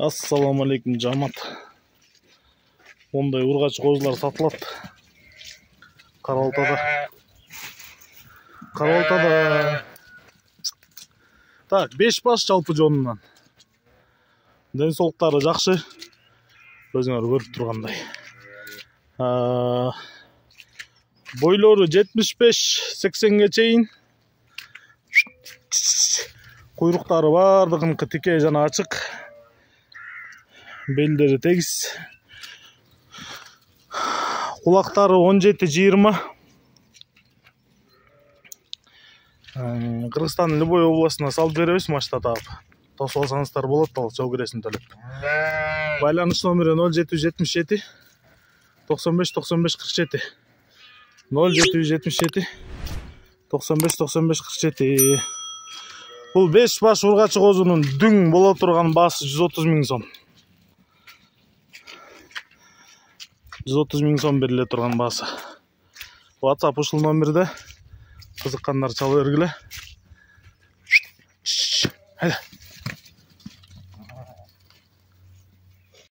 Assalamu alaikum жамат. Ондай ургач козулар сатылат. Карабалтада. Так, 5 баш жалпы жонунан. Ден соолуктары жакшы. Өзүңөр көрүп тургандай. Бойлору 75-80ге чейин. Куйруктары бардыгыныкы тике жана ачык. Белдери тегиз. Кулактары 17-20. Кыргызстандын любой областына салып беребиз машта таап. Тосуп алсаңыздар болот, ал жол киресин төлөп. Байланыш номери 0777 95 95 47. 0777 95 95 47. Бул 5 баш ургачы козунун дүң боло турган баасы 130 000 сом. 130 000 сом бериле турган баасы. WhatsApp ушул номерде кызыккандар чала бергиле. Хайда.